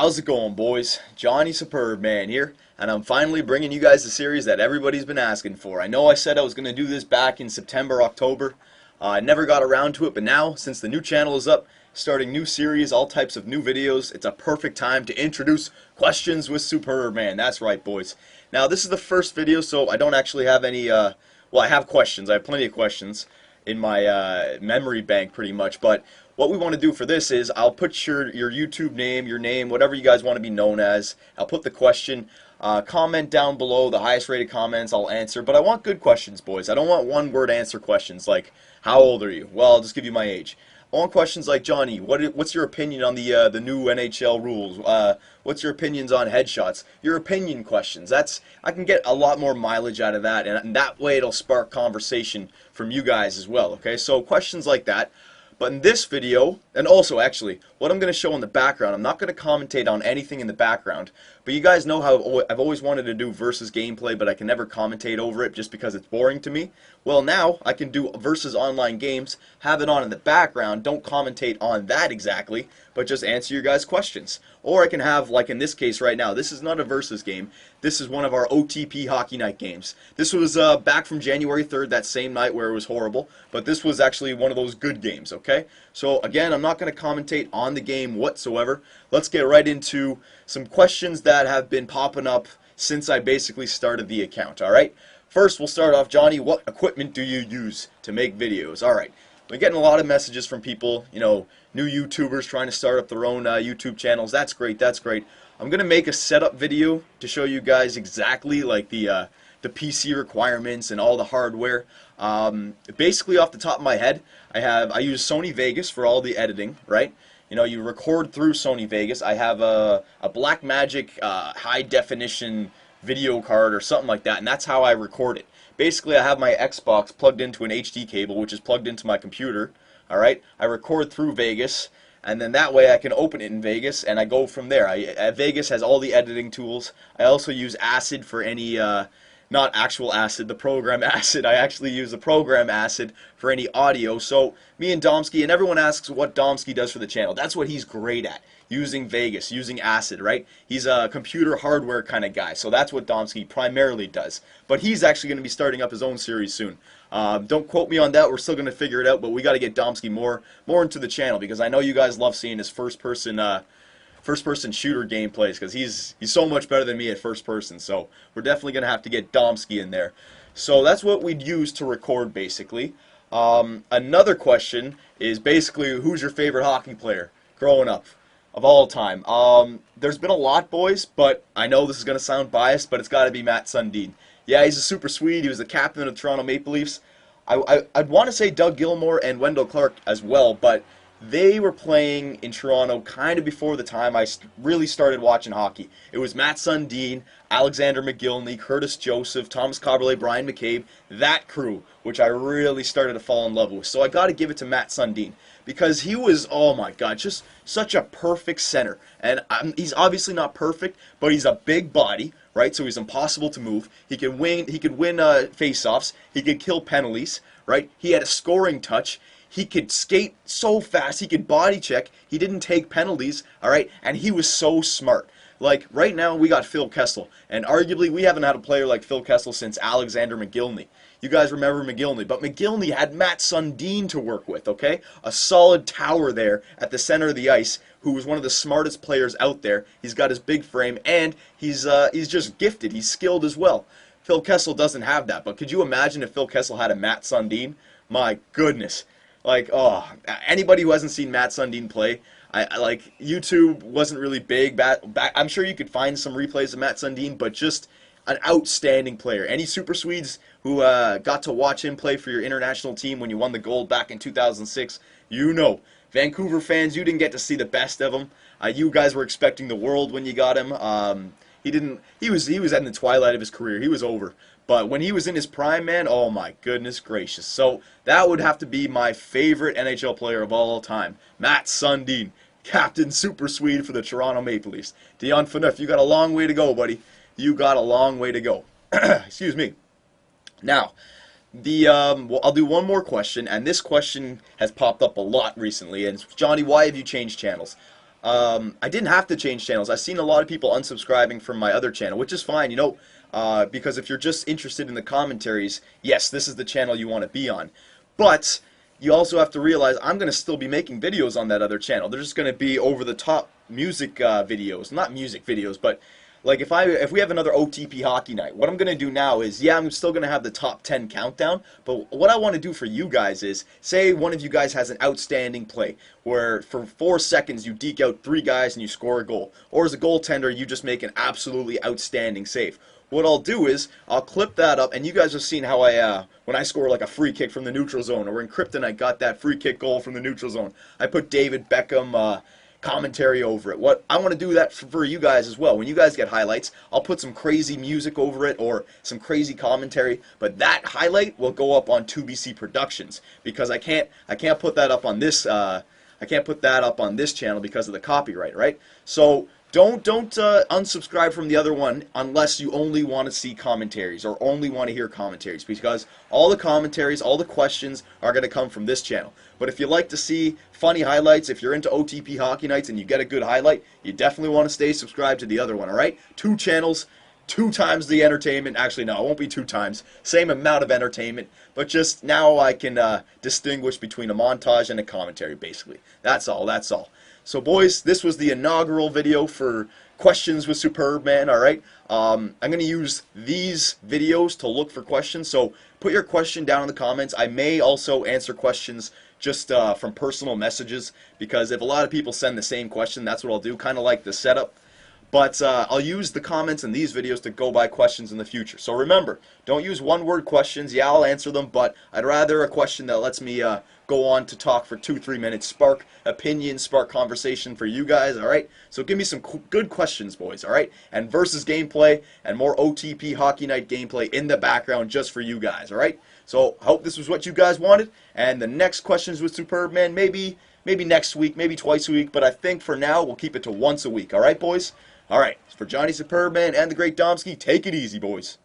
How's it going, boys? Johnny Superbman here, and I'm finally bringing you guys the series that everybody's been asking for. I know I said I was going to do this back in September, October. I never got around to it, but now, since the new channel is up, starting new series, all types of new videos, it's a perfect time to introduce Questions with Superbman. That's right, boys. Now, this is the first video, so I don't actually have any, well, I have questions. I have plenty of questions in my memory bank, pretty much, but what we want to do for this is I'll put your YouTube name, your name, whatever you guys want to be known as. I'll put the question. Comment down below. The highest rated comments I'll answer. But I want good questions, boys. I don't want one-word answer questions like, how old are you? Well, I'll just give you my age. I want questions like, Johnny, what's your opinion on the new NHL rules? What's your opinions on headshots? Your opinion questions. I can get a lot more mileage out of that, and that way it'll spark conversation from you guys as well. Okay, so questions like that. But in this video, and also actually, what I'm going to show in the background, I'm not going to commentate on anything in the background, but you guys know how I've always wanted to do versus gameplay, but I can never commentate over it just because it's boring to me. Well, now I can do versus online games, have it on in the background, don't commentate on that exactly, but just answer your guys' questions. Or I can have, like in this case right now, this is not a versus game, this is one of our OTP Hockey Night games. This was back from January 3rd, that same night where it was horrible, but this was actually one of those good games, okay? So again, I'm not going to commentate on the game whatsoever. Let's get right into some questions that have been popping up since I basically started the account, alright? First, we'll start off, Johnny, what equipment do you use to make videos? Alright, we're getting a lot of messages from people, you know, new YouTubers trying to start up their own YouTube channels. That's great, that's great. I'm going to make a setup video to show you guys exactly like the PC requirements and all the hardware. Basically, off the top of my head, I use Sony Vegas for all the editing, right? You know, you record through Sony Vegas. I have a Blackmagic high definition video card or something like that, and that's how I record it. Basically, I have my Xbox plugged into an HD cable, which is plugged into my computer. All right, I record through Vegas, and then that way I can open it in Vegas, and I go from there. Vegas has all the editing tools. I also use Acid for any not actual Acid, the program Acid. I actually use the program Acid for any audio. So me and Domsky, and everyone asks what Domsky does for the channel. That's what he's great at, using Vegas, using Acid, right? He's a computer hardware kind of guy, so that's what Domsky primarily does. But he's actually going to be starting up his own series soon. Don't quote me on that. We're still going to figure it out, but we got to get Domsky more into the channel because I know you guys love seeing his first-person shooter gameplays because he's so much better than me at first person. So we're definitely going to have to get Domsky in there. So that's what we'd use to record basically. Another question is basically who's your favorite hockey player growing up of all time? There's been a lot, boys, but I know this is going to sound biased, but it's got to be Matt Sundin. Yeah, he's a super Swede. He was the captain of the Toronto Maple Leafs. I'd want to say Doug Gilmour and Wendell Clark as well, but they were playing in Toronto kind of before the time I really started watching hockey. It was Matt Sundin, Alexander McGillney, Curtis Joseph, Thomas Coberley, Brian McCabe, that crew, which I really started to fall in love with. So I got to give it to Matt Sundin because he was, oh my God, just such a perfect center. And he's obviously not perfect, but he's a big body, right? So he's impossible to move. He could win face-offs. He could kill penalties, right? He had a scoring touch. He could skate so fast. He could body check. He didn't take penalties, all right? And he was so smart. Like, right now, we got Phil Kessel. And arguably, we haven't had a player like Phil Kessel since Alexander McGillney. You guys remember McGillney. But McGillney had Matt Sundin to work with, okay? A solid tower there at the center of the ice who was one of the smartest players out there. He's got his big frame, and he's just gifted. He's skilled as well. Phil Kessel doesn't have that. But could you imagine if Phil Kessel had a Matt Sundin? My goodness. Like, oh, anybody who hasn't seen Matt Sundin play, like, YouTube wasn't really big back. I'm sure you could find some replays of Matt Sundin, but just an outstanding player. Any Super Swedes who got to watch him play for your international team when you won the gold back in 2006, you know. Vancouver fans, you didn't get to see the best of him. You guys were expecting the world when you got him. He was in the twilight of his career. He was over. But when he was in his prime, man, oh my goodness gracious. So that would have to be my favorite NHL player of all time. Matt Sundin, Captain Super Swede for the Toronto Maple Leafs. Dion Phaneuf, you got a long way to go, buddy. You got a long way to go. Excuse me. Now, I'll do one more question, and this question has popped up a lot recently, and it's, Johnny, why have you changed channels? I didn't have to change channels. I've seen a lot of people unsubscribing from my other channel, which is fine, you know, because if you're just interested in the commentaries, yes, this is the channel you want to be on. But you also have to realize I'm going to still be making videos on that other channel. They're just going to be over-the-top music videos. Not music videos, but like if we have another OTP hockey night, what I'm going to do now is, yeah, I'm still going to have the top 10 countdown, but what I want to do for you guys is, say one of you guys has an outstanding play where for 4 seconds you deke out 3 guys and you score a goal, or as a goaltender you just make an absolutely outstanding save. What I'll do is I'll clip that up, and you guys have seen how when I score like a free kick from the neutral zone, or in Kryptonite got that free kick goal from the neutral zone, I put David Beckham commentary over it. What I want to do that for you guys as well. When you guys get highlights, I'll put some crazy music over it or some crazy commentary, but that highlight will go up on 2BC Productions because I can't put that up on this channel because of the copyright, right? So don't unsubscribe from the other one unless you only want to see commentaries or only want to hear commentaries, because all the commentaries, all the questions are going to come from this channel. But if you like to see funny highlights, if you're into OTP Hockey Nights and you get a good highlight, you definitely want to stay subscribed to the other one, alright? 2 channels, 2 times the entertainment. Actually, no, it won't be 2 times. Same amount of entertainment, but just now I can distinguish between a montage and a commentary, basically. That's all, that's all. So boys, this was the inaugural video for questions with Superbman, alright? I'm going to use these videos to look for questions, so put your question down in the comments. I may also answer questions just from personal messages, because if a lot of people send the same question, that's what I'll do, kind of like the setup. But I'll use the comments in these videos to go by questions in the future. So remember, don't use one-word questions. Yeah, I'll answer them, but I'd rather a question that lets me go on to talk for 2-3 minutes, spark opinion, spark conversation for you guys, alright? So give me some good questions, boys, alright? And versus gameplay and more OTP Hockey Night gameplay in the background just for you guys, alright? So I hope this was what you guys wanted, and the next questions with Superbman, maybe next week, maybe twice a week, but I think for now we'll keep it to once a week, alright, boys? Alright, for Johnny Superbman and the Great Domsky, take it easy, boys.